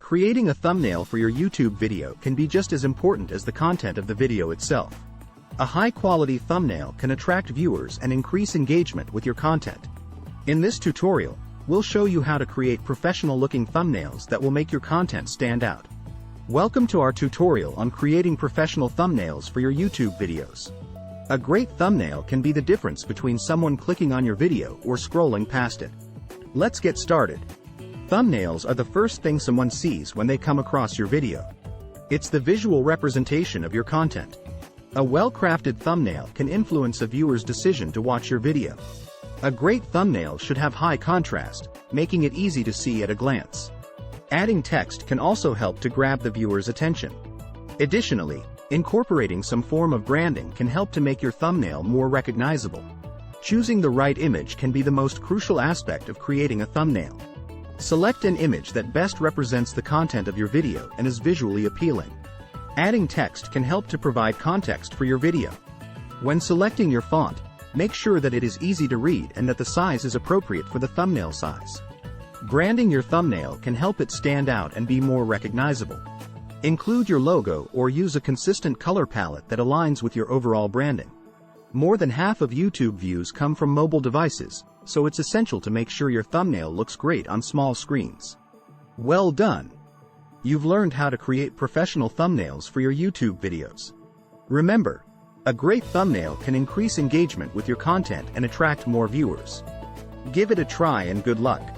Creating a thumbnail for your YouTube video can be just as important as the content of the video itself. A high-quality thumbnail can attract viewers and increase engagement with your content. In this tutorial, we'll show you how to create professional-looking thumbnails that will make your content stand out. Welcome to our tutorial on creating professional thumbnails for your YouTube videos. A great thumbnail can be the difference between someone clicking on your video or scrolling past it. Let's get started. Thumbnails are the first thing someone sees when they come across your video. It's the visual representation of your content. A well-crafted thumbnail can influence a viewer's decision to watch your video. A great thumbnail should have high contrast, making it easy to see at a glance. Adding text can also help to grab the viewer's attention. Additionally, incorporating some form of branding can help to make your thumbnail more recognizable. Choosing the right image can be the most crucial aspect of creating a thumbnail. Select an image that best represents the content of your video and is visually appealing. Adding text can help to provide context for your video. When selecting your font, make sure that it is easy to read and that the size is appropriate for the thumbnail size. Branding your thumbnail can help it stand out and be more recognizable. Include your logo or use a consistent color palette that aligns with your overall branding. More than half of YouTube views come from mobile devices, so it's essential to make sure your thumbnail looks great on small screens. Well done! You've learned how to create professional thumbnails for your YouTube videos. Remember, a great thumbnail can increase engagement with your content and attract more viewers. Give it a try and good luck!